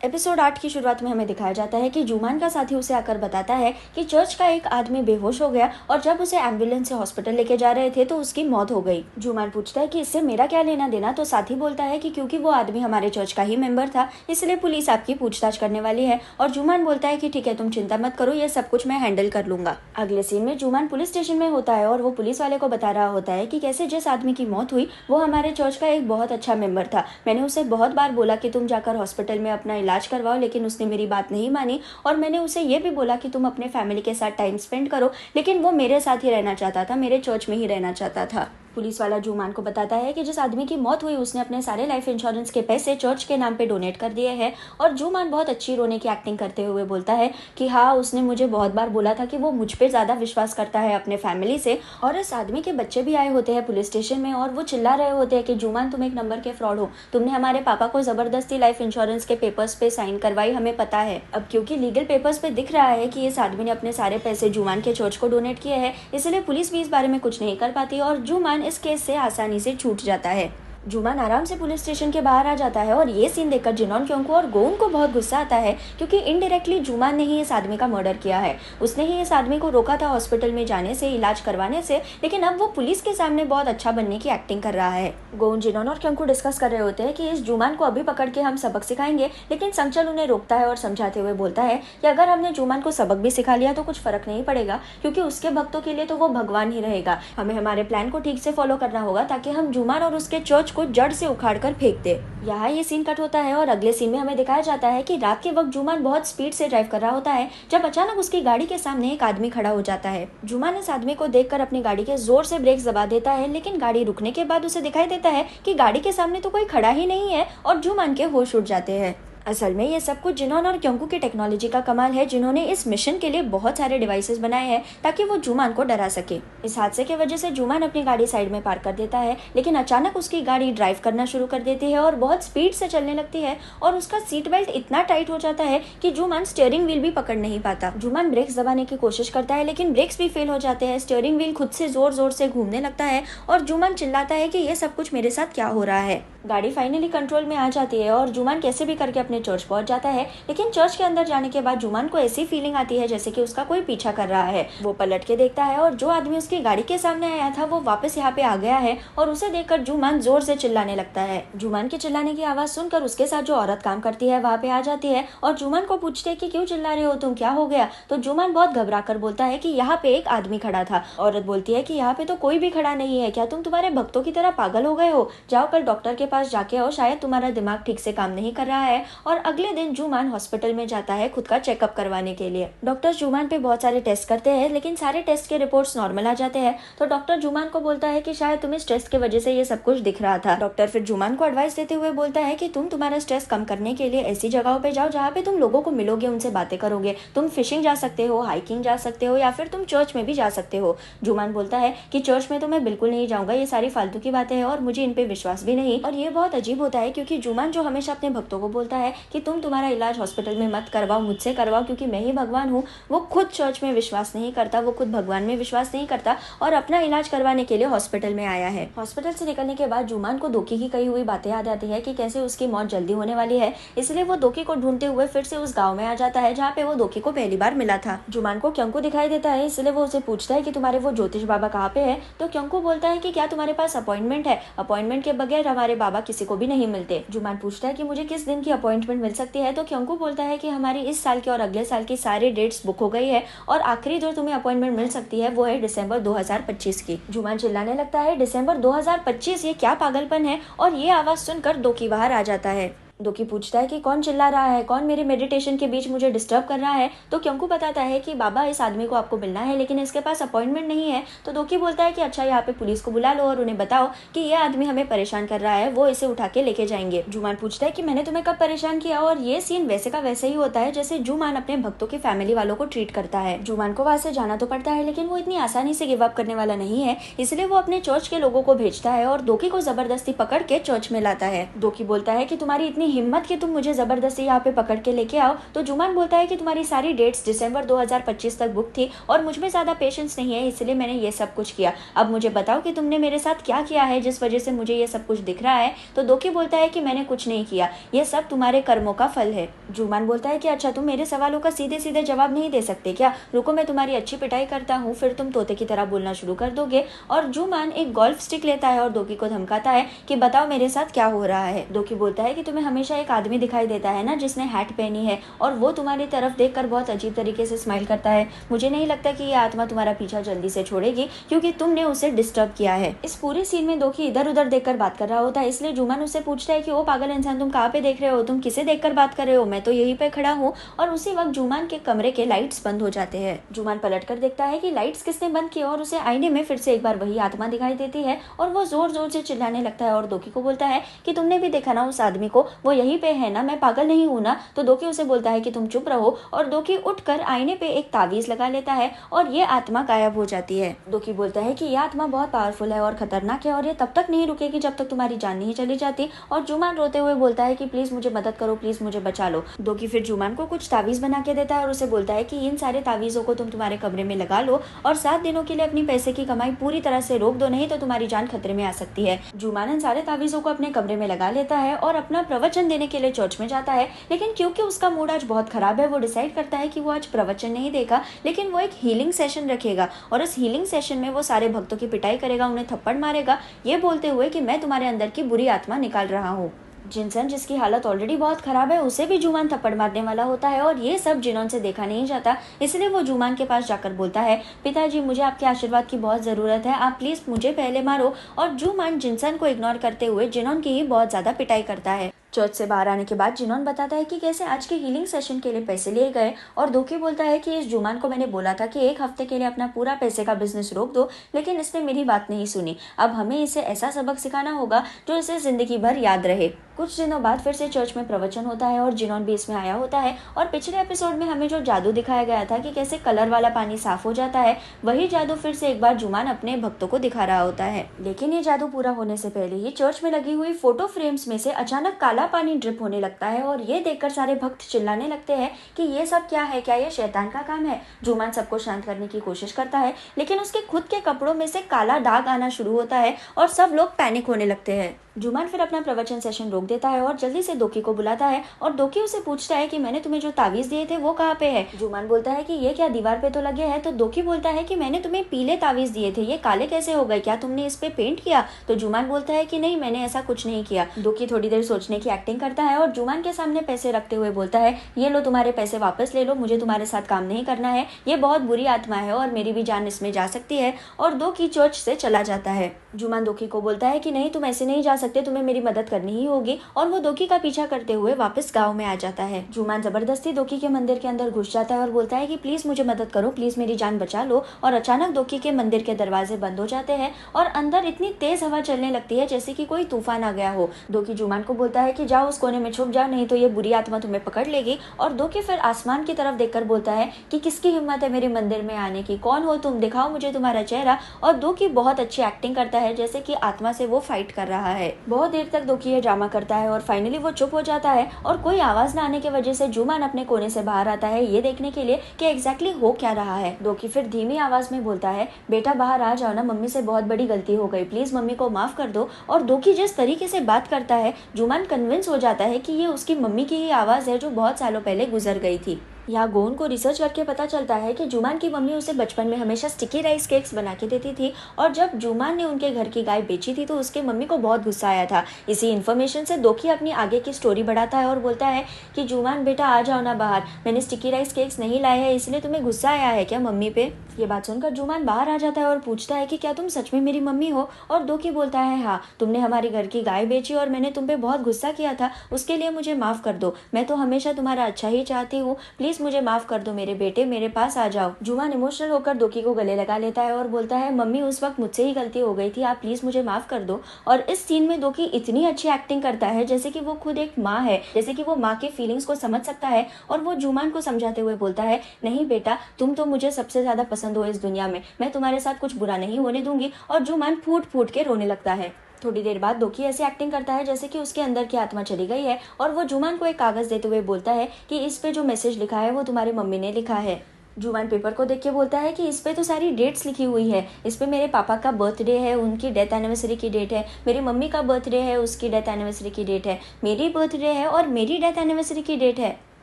Episode 8 की शुरुआत में हमें दिखाया जाता है कि जुमान का साथी उसे आकर बताता है कि चर्च का एक आदमी बेहोश हो गया और जब उसे एम्बुलेंस से हॉस्पिटल लेके जा रहे थे तो उसकी मौत हो गई। जुमान पूछता है कि इससे मेरा क्या लेना देना, तो साथी बोलता है कि क्योंकि वो आदमी हमारे चर्च का ही मेंबर था इसलिए पुलिस आपकी पूछताछ करने वाली है। और जुमान बोलता है कि ठीक है, तुम चिंता मत करो, ये सब कुछ मैं हैंडल कर लूंगा। अगले सीन में जुमान पुलिस स्टेशन में होता है और वो पुलिस वाले को बता रहा होता है कि कैसे जिस आदमी की मौत हुई वो हमारे चर्च का एक बहुत अच्छा मेंबर था। मैंने उसे बहुत बार बोला कि तुम जाकर हॉस्पिटल में अपना इलाज करवाओ, लेकिन उसने मेरी बात नहीं मानी। और मैंने उसे ये भी बोला कि तुम अपने फैमिली के साथ टाइम स्पेंड करो, लेकिन वो मेरे साथ ही रहना चाहता था, मेरे चर्च में ही रहना चाहता था। पुलिस वाला जुमान को बताता है कि जिस आदमी की मौत हुई उसने अपने सारे लाइफ इंश्योरेंस के पैसे चर्च के नाम पे डोनेट कर दिए हैं। और जुमान बहुत अच्छी रोने की एक्टिंग करते हुए बोलता है कि हाँ, उसने मुझे बहुत बार बोला था कि वो मुझ पे ज्यादा विश्वास करता है अपने फैमिली से। और इस आदमी के बच्चे भी आए होते हैं पुलिस स्टेशन में और वो चिल्ला रहे होते हैं कि जुमान, तुम एक नंबर के फ्रॉड हो, तुमने हमारे पापा को जबरदस्ती लाइफ इंश्योरेंस के पेपर्स पे साइन करवाई, हमें पता है। अब क्योंकि लीगल पेपर्स पे दिख रहा है कि इस आदमी ने अपने सारे पैसे जुमान के चर्च को डोनेट किए हैं, इसलिए पुलिस भी इस बारे में कुछ नहीं कर पाती और जुमान इस केस से आसानी से छूट जाता है। जुमान आराम से पुलिस स्टेशन के बाहर आ जाता है और ये सीन देखकर जिनोन क्योंको और गोउन को बहुत गुस्सा आता है, क्योंकि इनडायरेक्टली जुमान ने ही इस आदमी का मर्डर किया है। उसने ही इस आदमी को रोका था हॉस्पिटल में जाने से, इलाज करवाने से, लेकिन अब वो पुलिस के सामने बहुत अच्छा बनने की एक्टिंग कर रहा है। गोउन, जिनोन और क्योंको डिस्कस कर रहे होते हैं कि इस जुमान को अभी पकड़ के हम सबक सिखाएंगे, लेकिन संचल उन्हें रोकता है और समझाते हुए बोलता है कि अगर हमने जुमान को सबक भी सिखा लिया तो कुछ फर्क नहीं पड़ेगा, क्योंकि उसके भक्तों के लिए तो वो भगवान ही रहेगा। हमें हमारे प्लान को ठीक से फॉलो करना होगा ताकि हम जुमान और उसके चर्च को जड़ से उखाड़ कर फेंक दे। यहाँ ये सीन कट होता है और अगले सीन में हमें दिखाया जाता है कि रात के वक्त जुमान बहुत स्पीड से ड्राइव कर रहा होता है जब अचानक उसकी गाड़ी के सामने एक आदमी खड़ा हो जाता है। जुमान इस आदमी को देखकर अपनी गाड़ी के जोर से ब्रेक दबा देता है, लेकिन गाड़ी रुकने के बाद उसे दिखाई देता है कि गाड़ी के सामने तो कोई खड़ा ही नहीं है और जुमान के होश उड़ जाते हैं। असल में ये सब कुछ जिनोन और क्योंकू की टेक्नोलॉजी का कमाल है, जिन्होंने इस मिशन के लिए बहुत सारे डिवाइसेस बनाए हैं ताकि वो जुमान को डरा सके। इस हादसे की वजह से जुमान अपनी गाड़ी साइड में पार्क कर देता है, लेकिन अचानक उसकी गाड़ी ड्राइव करना शुरू कर देती है और बहुत स्पीड से चलने लगती है और उसका सीट बेल्ट इतना टाइट हो जाता है कि जुमान स्टीयरिंग व्हील भी पकड़ नहीं पाता। जुमान ब्रेक्स दबाने की कोशिश करता है लेकिन ब्रेक्स भी फेल हो जाते हैं, स्टीयरिंग व्हील खुद से जोर जोर से घूमने लगता है और जुमान चिल्लाता है कि ये सब कुछ मेरे साथ क्या हो रहा है। गाड़ी फाइनली कंट्रोल में आ जाती है और जुमान कैसे भी करके अपने चर्च पहुंच जाता है, लेकिन चर्च के अंदर जाने के बाद जुमान को ऐसी फीलिंग आती है जैसे कि उसका कोई पीछा कर रहा है। वो पलट के देखता है और जो आदमी उसकी गाड़ी के सामने आया था वो वापस यहाँ पे आ गया है और उसे देखकर जुमान जोर से चिल्लाने लगता है। जुमान के चिल्लाने की आवाज सुनकर उसके साथ जो औरत काम करती है वहाँ पे आ जाती है और जुमान को पूछते है कि क्यों चिल्ला रहे हो तुम, क्या हो गया। तो जुमान बहुत घबरा कर बोलता है कि यहाँ पे एक आदमी खड़ा था। औरत बोलती है कि यहाँ पे तो कोई भी खड़ा नहीं है, क्या तुम तुम्हारे भक्तों की तरह पागल हो गए हो, जाओ कल डॉक्टर के पास जाके आओ, शायद तुम्हारा दिमाग ठीक से काम नहीं कर रहा है। और अगले दिन जुमान हॉस्पिटल में जाता है खुद का चेकअप करवाने के लिए। डॉक्टर जुमान पे बहुत सारे टेस्ट करते हैं, लेकिन सारे टेस्ट के रिपोर्ट्स नॉर्मल आ जाते हैं। तो डॉक्टर जुमान को बोलता है कि शायद तुम इस टेस्ट की वजह से ये सब कुछ दिख रहा था। डॉक्टर फिर जुमान को एडवाइस देते हुए बोलता है कि तुम तुम्हारा स्ट्रेस कम करने के लिए ऐसी जगहों पे जाओ जहाँ पे तुम लोगों को मिलोगे, उनसे बातें करोगे। तुम फिशिंग जा सकते हो, हाइकिंग जा सकते हो, या फिर तुम चर्च में भी जा सकते हो। जुमान बोलता है कि चर्च में तो मैं बिल्कुल नहीं जाऊंगा, ये सारी फालतू की बातें हैं और मुझे इन पे विश्वास भी नहीं। और ये बहुत अजीब होता है क्योंकि जुमान जो हमेशा अपने भक्तों को बोलता है कि तुम तुम्हारा इलाज हॉस्पिटल में मत करवाओ, मुझसे करवाओ क्योंकि मैं ही भगवान हूँ, वो खुद चर्च में विश्वास नहीं करता, वो खुद भगवान में विश्वास नहीं करता और अपना इलाज करवाने के लिए हॉस्पिटल में आया है। हॉस्पिटल से निकलने के बाद जुमान को दोकी की कही हुई बातें याद आती है कि कैसे उसकी मौत जल्दी होने वाली है, इसलिए वो दोकी को ढूंढते हुए फिर से उस गाँव में आ जाता है जहाँ पे वो दोकी को पहली बार मिला था। जुमान को क्योंको दिखाई देता है, इसलिए वो उसे पूछता है कि तुम्हारे वो ज्योतिष बाबा कहाँ पे है। तो क्योंको बोलता है कि क्या तुम्हारे पास अपॉइंटमेंट है, अपॉइंटमेंट के बगैर हमारे बाबा किसी को भी नहीं मिलते। जुमान पूछता है कि मुझे किस दिन की अपॉइंटमेंट मिल सकती है। तो क्योंको बोलता है कि हमारी इस साल की और अगले साल की सारी डेट्स बुक हो गई है और आखिरी जो तुम्हें अपॉइंटमेंट मिल सकती है वो है दिसंबर 2025 की। जुमान चिल्लाने लगता है दिसंबर 2025, ये क्या पागलपन है। और ये आवाज सुनकर दोकी बाहर आ जाता है। दोकी पूछता है कि कौन चिल्ला रहा है, कौन मेरे मेडिटेशन के बीच मुझे डिस्टर्ब कर रहा है। तो क्योंकू बताता है कि बाबा, इस आदमी को आपको मिलना है लेकिन इसके पास अपॉइंटमेंट नहीं है। तो दोकी बोलता है कि अच्छा, यहाँ पे पुलिस को बुला लो और उन्हें बताओ कि ये आदमी हमें परेशान कर रहा है, वो इसे उठा के लेके जाएंगे। जुमान पूछता है कि मैंने तुम्हें कब परेशान किया। और ये सीन वैसे का वैसे ही होता है जैसे जुमान अपने भक्तों की फैमिली वालों को ट्रीट करता है। जुमान को वहां से जाना तो पड़ता है, लेकिन वो इतनी आसानी से गिव अप करने वाला नहीं है, इसलिए वो अपने चर्च के लोगों को भेजता है और दोकी को जबरदस्ती पकड़ के चर्च में लाता है। दोकी बोलता है कि तुम्हारी इतनी इतनी हिम्मत कि तुम मुझे जबरदस्ती यहाँ पे पकड़ के लेके आओ। तो जुमान बोलता है कि तुम्हारी सारी डेट्स दिसंबर 2025 तक बुक थी और मुझमें ज्यादा पेशेंस नहीं है, इसलिए मैंने ये सब कुछ किया। अब मुझे बताओ कि तुमने मेरे साथ क्या किया है जिस वजह से मुझे ये सब कुछ दिख रहा है। तो दोकी बोलता है कि मैंने कुछ नहीं किया, ये सब तुम्हारे कर्मों का फल है। जुमान बोलता है कि अच्छा, तुम मेरे सवालों का सीधे सीधे जवाब नहीं दे सकते क्या? रुको, मैं तुम्हारी अच्छी पिटाई करता हूँ, फिर तुम तोते की तरह बोलना शुरू कर दोगे। और जुमान एक गोल्फ स्टिक लेता है और दोकी को धमकाता है कि बताओ मेरे साथ क्या हो रहा है। दोकी बोलता है कि तुम्हें हमेशा एक आदमी दिखाई देता है ना जिसने हैट पहनी है और वो तुम्हारी तरफ देखकर बहुत अजीब तरीके से स्माइल करता है। मुझे नहीं लगता कि ये आत्मा तुम्हारा पीछा जल्दी से छोड़ेगी क्योंकि तुमने उसे डिस्टर्ब किया है। इस पूरे सीन में दोकी इधर उधर देखकर बात कर रहा होता है, इसलिए जुमान उससे पूछता है कि ओ पागल इंसान, तुम कहाँ पे देख रहे हो? तुम किसे देखकर बात कर रहे हो? मैं तो यहीं पे खड़ा हूँ। और उसी वक्त जुमान के कमरे के लाइट्स बंद हो जाते हैं। जुमान पलटकर देखता है कि लाइट्स किसने बंद किए और उसे आईने में फिर से एक बार वही आत्मा दिखाई देती है और वो जोर जोर से चिल्लाने लगता है और दोकी को बोलता है कि तुमने भी देखा ना उस आदमी को, वो यहीं पे है ना, मैं पागल नहीं हूँ ना? तो दोकी उसे बोलता है कि तुम चुप रहो और दोकी उठकर आईने पे एक तावीज लगा लेता है और ये आत्मा गायब हो जाती है। दोकी बोलता है कि यह आत्मा बहुत पावरफुल है और खतरनाक है और ये तब तक नहीं रुकेगी जब तक तुम्हारी जान नहीं चली जाती। और जुमान रोते हुए बोलता है कि प्लीज मुझे मदद करो, प्लीज मुझे बचा लो। दोकी फिर जुमान को कुछ तावीज बना के देता है और उसे बोलता है कि इन सारे तावीजों को तुम तुम्हारे कमरे में लगा लो और 7 दिनों के लिए अपनी पैसे की कमाई पूरी तरह से रोक दो, नहीं तो तुम्हारी जान खतरे में आ सकती है। जुमान इन सारे तावीजों को अपने कमरे में लगा लेता है और अपना प्रवचन देने के लिए चर्च में जाता है, लेकिन क्योंकि उसका मूड आज बहुत खराब है वो डिसाइड करता है कि वो आज प्रवचन नहीं देगा, लेकिन वो एक हीलिंग सेशन रखेगा और इस हीलिंग सेशन में वो सारे भक्तों की पिटाई करेगा, उन्हें थप्पड़ मारेगा, ये बोलते हुए कि मैं तुम्हारे अंदर की बुरी आत्मा निकाल रहा हूँ। जिनसन, जिसकी हालत ऑलरेडी बहुत खराब है, उसे भी जुमान थप्पड़ मारने वाला होता है और ये सब जिनोन से देखा नहीं जाता, इसलिए वो जुमान के पास जाकर बोलता है, पिताजी मुझे आपके आशीर्वाद की बहुत जरूरत है, आप प्लीज मुझे पहले मारो। और जुमान जिनसन को इग्नोर करते हुए जिनोन की ही बहुत ज्यादा पिटाई करता है। चर्च से बाहर आने के बाद जिनोन बताता है कि कैसे आज के हीलिंग सेशन के लिए पैसे लिए गए और दोकी बोलता है कि इस जुमान को मैंने बोला था कि 1 हफ्ते के लिए अपना पूरा पैसे का बिजनेस रोक दो, लेकिन इसने मेरी बात नहीं सुनी। अब हमें इसे ऐसा सबक सिखाना होगा जो इसे जिंदगी भर याद रहे। कुछ दिनों बाद फिर से चर्च में प्रवचन होता है और जिनोन भी इसमें आया होता है और पिछले एपिसोड में हमें जो जादू दिखाया गया था कि कैसे कलर वाला पानी साफ हो जाता है, वही जादू फिर से एक बार जुमान अपने भक्तों को दिखा रहा होता है। लेकिन ये जादू पूरा होने से पहले ही चर्च में लगी हुई फोटो फ्रेम्स में से अचानक काला पानी ड्रिप होने लगता है और ये देखकर सारे भक्त चिल्लाने लगते हैं कि ये सब क्या है, क्या ये शैतान का काम है? जुमान सबको शांत करने की कोशिश करता है, लेकिन उसके खुद के कपड़ों में से काला दाग आना शुरू होता है और सब लोग पैनिक होने लगते हैं। जुमान फिर अपना प्रवचन सेशन रोक देता है और जल्दी से दोकी को बुलाता है और दोकी उसे पूछता है कि मैंने तुम्हें जो तावीज दिए थे वो कहाँ पे है? जुमान बोलता है कि ये क्या दीवार पे तो लगे हैं। तो दोकी बोलता है कि मैंने तुम्हें पीले तावीज दिए थे, ये काले कैसे हो गए? क्या तुमने इस पे पेंट किया? तो जुमान बोलता है कि नहीं, मैंने ऐसा कुछ नहीं किया। दोकी थोड़ी देर सोचने की एक्टिंग करता है और जुमान के सामने पैसे रखते हुए बोलता है, ये लो तुम्हारे पैसे वापस ले लो, मुझे तुम्हारे साथ काम नहीं करना है, ये बहुत बुरी आत्मा है और मेरी भी जान इसमें जा सकती है। और दोकी चर्च से चला जाता है। जुमान दोकी को बोलता है कि नहीं, तुम ऐसे नहीं जा सकते, तुम्हें मेरी मदद करनी ही होगी। और वो दोकी का पीछा करते हुए वापस गांव में आ जाता है। जुमान जबरदस्ती दोकी के मंदिर के अंदर घुस जाता है और बोलता है कि प्लीज मुझे मदद करो, प्लीज मेरी जान बचा लो। और अचानक दोकी के मंदिर के दरवाजे बंद हो जाते हैं और अंदर इतनी तेज हवा चलने लगती है जैसे कि कोई तूफान आ गया हो। दोकी जुमान को बोलता है कि जाओ उस कोने में छुप जाओ, नहीं तो ये बुरी आत्मा तुम्हें पकड़ लेगी। और दोकी फिर आसमान की तरफ देखकर बोलता है कि किसकी हिम्मत है मेरे मंदिर में आने की, कौन हो तुम, दिखाओ मुझे तुम्हारा चेहरा। और दोकी बहुत अच्छी एक्टिंग करता है जैसे कि आत्मा से वो फाइट कर रहा है। बहुत देर तक दोकी ये ड्रामा करता है और फाइनली वो चुप हो जाता है और कोई आवाज न आने की वजह से जुमान अपने कोने से बाहर आता है ये देखने के लिए कि एग्जैक्टली हो क्या रहा है। दोकी फिर धीमी आवाज में बोलता है, बेटा बाहर आ जाओ ना, मम्मी से बहुत बड़ी गलती हो गई, प्लीज मम्मी को माफ कर दो। और दोकी जिस तरीके से बात करता है, जुमान कन्विंस हो जाता है कि ये उसकी मम्मी की ही आवाज है जो बहुत सालों पहले गुजर गई थी। यहाँ गोन को रिसर्च करके पता चलता है कि जुमान की मम्मी उसे बचपन में हमेशा स्टिकी राइस केक्स बना के देती थी और जब जुमान ने उनके घर की गाय बेची थी तो उसके मम्मी को बहुत गुस्सा आया था। इसी इन्फॉर्मेशन से दोकी अपनी आगे की स्टोरी बढ़ाता है और बोलता है कि जुमान बेटा आ जाओ ना बाहर, मैंने स्टिकी राइस केक्स नहीं लाए हैं, इसलिए तुम्हें गुस्सा आया है क्या मम्मी पे? ये बात सुनकर जुमान बाहर आ जाता है और पूछता है कि क्या तुम सच में मेरी मम्मी हो? और दोकी बोलता है, हाँ, तुमने हमारे घर की गाय बेची और मैंने तुम पे बहुत गुस्सा किया था, उसके लिए मुझे माफ कर दो, मैं तो हमेशा तुम्हारा अच्छा ही चाहती हूँ, प्लीज मुझे माफ कर दो मेरे बेटे, मेरे पास आ जाओ। जुमान इमोशनल होकर दोकी को गले लगा लेता है और बोलता है, मम्मी उस वक्त मुझसे ही गलती हो गई थी, आप प्लीज मुझे माफ कर दो। और इस सीन में दोकी इतनी अच्छी एक्टिंग करता है जैसे कि वो खुद एक माँ है, जैसे कि वो माँ के फीलिंग्स को समझ सकता है और वो जुमान को समझाते हुए बोलता है, नहीं बेटा, तुम तो मुझे सबसे ज्यादा पसंद हो इस दुनिया में, मैं तुम्हारे साथ कुछ बुरा नहीं होने दूंगी। और जुमान फूट फूट के रोने लगता है। थोड़ी देर बाद दोकी ऐसी एक्टिंग करता है जैसे कि उसके अंदर की आत्मा चली गई है और वो जुमान को एक कागज देते हुए बोलता है कि इस पे जो मैसेज लिखा है वो तुम्हारी मम्मी ने लिखा है। जुमान पेपर को देख के बोलता है कि इस पे तो सारी डेट्स लिखी हुई है, इस पे मेरे पापा का बर्थडे है, उनकी डेथ एनिवर्सरी की डेट है, मेरी मम्मी का बर्थडे है, उसकी डेथ एनिवर्सरी की डेट है, मेरी बर्थडे है और मेरी डेथ एनिवर्सरी की डेट है।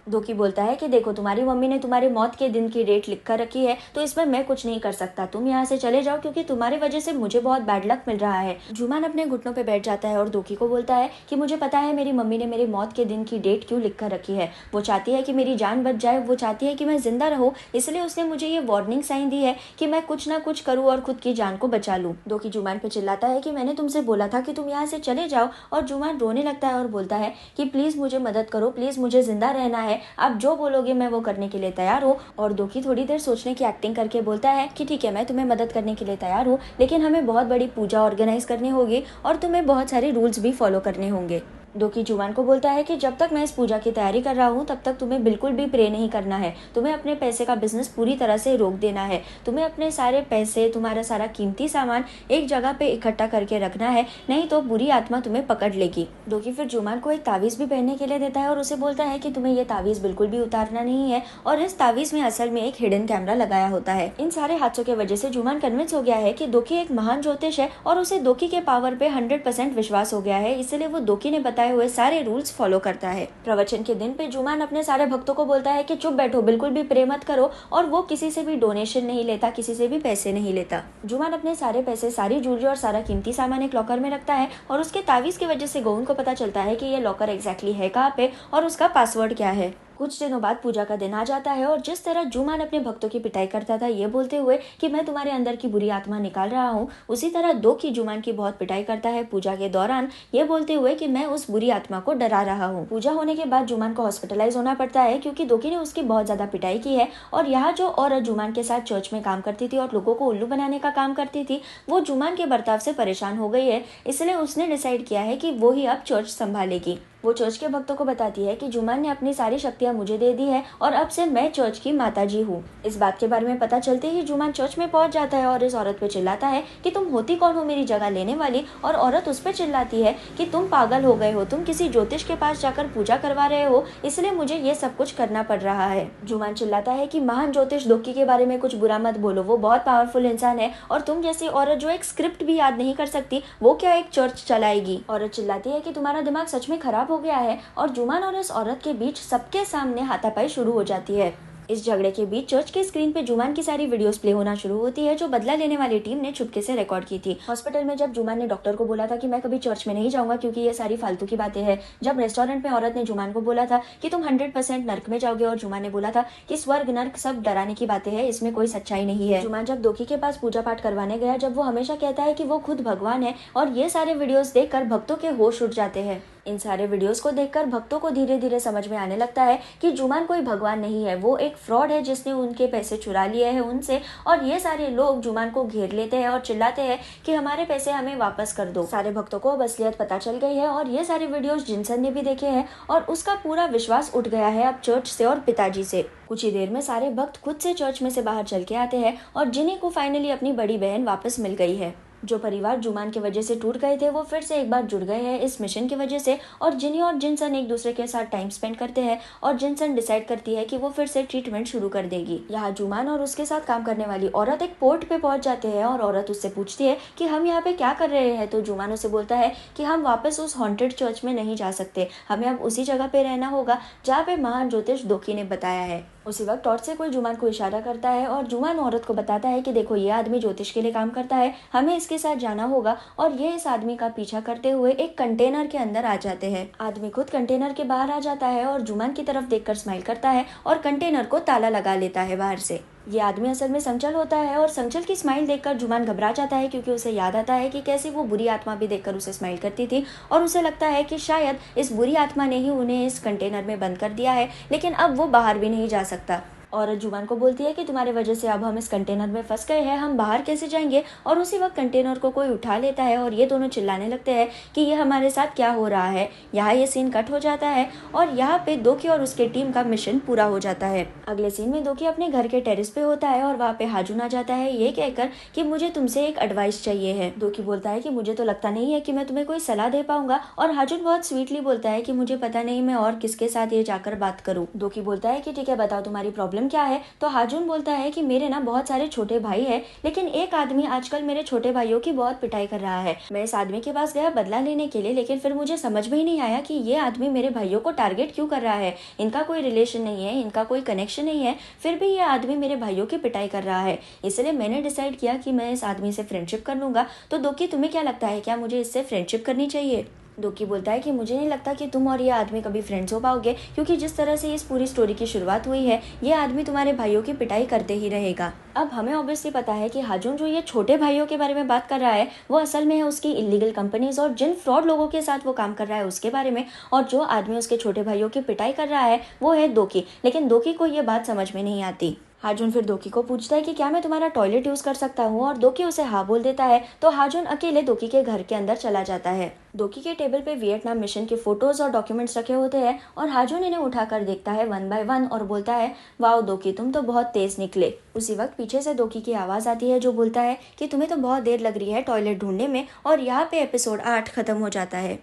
दोकी बोलता है कि देखो तुम्हारी मम्मी ने तुम्हारी मौत के दिन की डेट लिख कर रखी है, तो इसमें मैं कुछ नहीं कर सकता, तुम यहाँ से चले जाओ क्योंकि तुम्हारी वजह से मुझे बहुत बैड लक मिल रहा है। जुमान अपने घुटनों पे बैठ जाता है और दोकी को बोलता है कि मुझे पता है मेरी मम्मी ने मेरी मौत के दिन की डेट क्यों लिख कर रखी है, वो चाहती है कि मेरी जान बच जाए, वो चाहती है कि मैं जिंदा रहूं, इसलिए उसने मुझे ये वार्निंग साइन दी है कि मैं कुछ ना कुछ करूँ और खुद की जान को बचा लूँ। दोकी जुमान पे चिल्लाता है कि मैंने तुमसे बोला था कि तुम यहाँ से चले जाओ, और जुमान रोने लगता है और बोलता है कि प्लीज मुझे मदद करो, प्लीज मुझे जिंदा रहना है, आप जो बोलोगे मैं वो करने के लिए तैयार हूँ। और दोकी थोड़ी देर सोचने की एक्टिंग करके बोलता है कि ठीक है, मैं तुम्हें मदद करने के लिए तैयार हूँ, लेकिन हमें बहुत बड़ी पूजा ऑर्गेनाइज करनी होगी और तुम्हें बहुत सारे रूल्स भी फॉलो करने होंगे। दोकी जुमान को बोलता है कि जब तक मैं इस पूजा की तैयारी कर रहा हूँ तब तक तुम्हें बिल्कुल भी प्रे नहीं करना है, तुम्हें अपने पैसे का बिजनेस पूरी तरह से रोक देना है, तुम्हें अपने सारे पैसे, तुम्हारा सारा कीमती सामान एक जगह पे इकट्ठा करके रखना है, नहीं तो बुरी आत्मा तुम्हें पकड़ लेगी। दोकी फिर जुमान को एक तावीज भी पहनने के लिए देता है और उसे बोलता है कि तुम्हें ये तावीज बिल्कुल भी उतारना नहीं है, और इस तावीज में असल में एक हिडन कैमरा लगाया होता है। इन सारे हादसों की वजह से जुमान कन्विंस हो गया है कि दोकी एक महान ज्योतिष है और उसे दोकी के पावर पे 100% विश्वास हो गया है, इसलिए वो दोकी ने बताए हुए सारे रूल्स फॉलो करता है। प्रवचन के दिन पे जुमान अपने सारे भक्तों को बोलता है कि चुप बैठो, बिल्कुल भी प्रे मत करो, और वो किसी से भी डोनेशन नहीं लेता, किसी से भी पैसे नहीं लेता। जुमान अपने सारे पैसे, सारी ज्वेलरी और सारा कीमती सामान एक लॉकर में रखता है और उसके तावीज की वजह से गोविंद को पता चलता है कि ये लॉकर एग्जैक्टली है कहाँ पे और उसका पासवर्ड क्या है। कुछ दिनों बाद पूजा का दिन आ जाता है और जिस तरह जुमान अपने भक्तों की पिटाई करता था ये बोलते हुए कि मैं तुम्हारे अंदर की बुरी आत्मा निकाल रहा हूँ, उसी तरह दोकी जुमान की बहुत पिटाई करता है पूजा के दौरान, ये बोलते हुए कि मैं उस बुरी आत्मा को डरा रहा हूँ। पूजा होने के बाद जुमान को हॉस्पिटलाइज होना पड़ता है क्योंकि दोकी ने उसकी बहुत ज्यादा पिटाई की है, और यहाँ जो औरत जुमान के साथ चर्च में काम करती थी और लोगों को उल्लू बनाने का काम करती थी, वो जुमान के बर्ताव से परेशान हो गई है, इसलिए उसने डिसाइड किया है कि वो ही अब चर्च संभालेगी। वो चर्च के भक्तों को बताती है कि जुमान ने अपनी सारी शक्तियां मुझे दे दी है और अब से मैं चर्च की माताजी हूँ। इस बात के बारे में पता चलते ही जुमान चर्च में पहुंच जाता है और इस औरत पे चिल्लाता है कि तुम होती कौन हो मेरी जगह लेने वाली, और औरत उस पे चिल्लाती है कि तुम पागल हो गए हो, तुम किसी ज्योतिष के पास जाकर पूजा करवा रहे हो, इसलिए मुझे ये सब कुछ करना पड़ रहा है। जुमान चिल्लाता है कि महान ज्योतिष दोकी के बारे में कुछ बुरा मत बोलो, वो बहुत पावरफुल इंसान है, और तुम जैसी औरत जो एक स्क्रिप्ट भी याद नहीं कर सकती वो क्या एक चर्च चलाएगी। औरत चिल्लाती है कि तुम्हारा दिमाग सच में खराब हो गया है, और जुमान और इस औरत के बीच सबके सामने हाथापाई शुरू हो जाती है। इस झगड़े के बीच चर्च के स्क्रीन पे जुमान की सारी वीडियोस प्ले होना शुरू होती है जो बदला लेने वाली टीम ने चुपके से रिकॉर्ड की थी। हॉस्पिटल में जब जुमान ने डॉक्टर को बोला था कि मैं कभी चर्च में नहीं जाऊंगा क्योंकि ये सारी फालतू की बातें हैं, जब रेस्टोरेंट में औरत ने जुमान को बोला था कि तुम 100% नर्क में जाओगे, और जुमान ने बोला था कि स्वर्ग नर्क सब डराने की बातें हैं, इसमें कोई सच्चाई नहीं है। जुमान जब दोकी के पास पूजा पाठ करवाने गया, जब वो हमेशा कहता है कि वो खुद भगवान है, और ये सारे वीडियोस देखकर भक्तों के होश उड़ जाते हैं। इन सारे वीडियोस को देखकर भक्तों को धीरे धीरे समझ में आने लगता है कि जुमान कोई भगवान नहीं है, वो एक फ्रॉड है जिसने उनके पैसे चुरा लिए हैं उनसे, और ये सारे लोग जुमान को घेर लेते हैं और चिल्लाते हैं कि हमारे पैसे हमें वापस कर दो। सारे भक्तों को अब असलियत पता चल गई है और ये सारे वीडियोस जिनसन ने भी देखे हैं और उसका पूरा विश्वास उठ गया है अब चर्च से और पिताजी से। कुछ ही देर में सारे भक्त खुद से चर्च में से बाहर चल के आते हैं और जिनी को फाइनली अपनी बड़ी बहन वापस मिल गई है। जो परिवार जुमान की वजह से टूट गए थे वो फिर से एक बार जुड़ गए हैं इस मिशन की वजह से, और जिनी और जिनसन एक दूसरे के साथ टाइम स्पेंड करते हैं और जिनसन डिसाइड करती है कि वो फिर से ट्रीटमेंट शुरू कर देगी। यहाँ जुमान और उसके साथ काम करने वाली औरत एक पोर्ट पे पहुंच जाते हैं और औरत उससे पूछती है कि हम यहाँ पे क्या कर रहे हैं, तो जुमान उसे बोलता है कि हम वापस उस हॉन्टेड चर्च में नहीं जा सकते, हमें अब उसी जगह पे रहना होगा जहाँ पे महान ज्योतिष दोकी ने बताया है। उसी वक्त टॉर्च से कोई जुमान को इशारा करता है और जुमान औरत को बताता है कि देखो ये आदमी ज्योतिष के लिए काम करता है, हमें इसके साथ जाना होगा, और ये इस आदमी का पीछा करते हुए एक कंटेनर के अंदर आ जाते हैं। आदमी खुद कंटेनर के बाहर आ जाता है और जुमान की तरफ देखकर स्माइल करता है और कंटेनर को ताला लगा लेता है बाहर से। ये आदमी असल में संचल होता है और संचल की स्माइल देखकर जुमान घबरा जाता है क्योंकि उसे याद आता है कि कैसे वो बुरी आत्मा भी देखकर उसे स्माइल करती थी, और उसे लगता है कि शायद इस बुरी आत्मा ने ही उन्हें इस कंटेनर में बंद कर दिया है, लेकिन अब वो बाहर भी नहीं जा सकता। औरत जुमान को बोलती है कि तुम्हारे वजह से अब हम इस कंटेनर में फंस गए हैं, हम बाहर कैसे जाएंगे। और उसी वक्त कंटेनर को कोई उठा लेता है और ये दोनों चिल्लाने लगते हैं कि ये हमारे साथ क्या हो रहा है। यहाँ ये सीन कट हो जाता है और यहाँ पे दोकी और उसके टीम का मिशन पूरा हो जाता है। अगले सीन में दोकी अपने घर के टेरेस पे होता है और वहाँ पे हाजुन आ जाता है ये कहकर कि मुझे तुमसे एक एडवाइस चाहिए है। दोकी बोलता है कि मुझे तो लगता नहीं है कि मैं तुम्हें कोई सलाह दे पाऊंगा। और हाजुन बहुत स्वीटली बोलता है कि मुझे पता नहीं मैं और किसके साथ ये जाकर बात करूँ। दोकी बोलता है कि ठीक है, बताओ तुम्हारी प्रॉब्लम क्या है। तो हाजुन बोलता है कि मेरे ना बहुत सारे छोटे भाई है, लेकिन एक आदमी आजकल मेरे छोटे भाइयों की बहुत पिटाई कर रहा है। मैं इस आदमी के पास गया बदला लेने के लिए, लेकिन फिर मुझे समझ में ही नहीं आया कि ये आदमी मेरे भाइयों को टारगेट क्यों कर रहा है। इनका कोई रिलेशन नहीं है, इनका कोई कनेक्शन नहीं है, फिर भी ये आदमी मेरे भाइयों की पिटाई कर रहा है। इसलिए मैंने डिसाइड किया कि मैं इस आदमी से फ्रेंडशिप कर लूंगा। तो दोकी, तुम्हें क्या लगता है, क्या मुझे इससे फ्रेंडशिप करनी चाहिए। दोकी बोलता है कि मुझे नहीं लगता कि तुम और ये आदमी कभी फ्रेंड्स हो पाओगे, क्योंकि जिस तरह से इस पूरी स्टोरी की शुरुआत हुई है, ये आदमी तुम्हारे भाइयों की पिटाई करते ही रहेगा। अब हमें ऑब्वियसली पता है कि हाजुन जो ये छोटे भाइयों के बारे में बात कर रहा है, वो असल में है उसकी इलीगल कंपनीज और जिन फ्रॉड लोगों के साथ वो काम कर रहा है उसके बारे में। और जो आदमी उसके छोटे भाइयों की पिटाई कर रहा है वो है दोकी, लेकिन दोकी को ये बात समझ में नहीं आती। हाजुन फिर दोकी को पूछता है कि क्या मैं तुम्हारा टॉयलेट यूज कर सकता हूँ, और दोकी उसे हाँ बोल देता है। तो हाजुन अकेले दोकी के घर के अंदर चला जाता है। दोकी के टेबल पे वियतनाम मिशन के फोटोज और डॉक्यूमेंट्स रखे होते हैं और हाजुन इन्हें उठाकर देखता है 1 बाय 1 और बोलता है, वाओ दोकी, तुम तो बहुत तेज निकले। उसी वक्त पीछे से दोकी की आवाज आती है जो बोलता है कि तुम्हें तो बहुत देर लग रही है टॉयलेट ढूंढने में। और यहाँ पे एपिसोड 8 खत्म हो जाता है।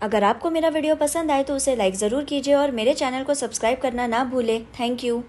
अगर आपको मेरा वीडियो पसंद आए तो उसे लाइक ज़रूर कीजिए और मेरे चैनल को सब्सक्राइब करना ना भूलें। Thank you.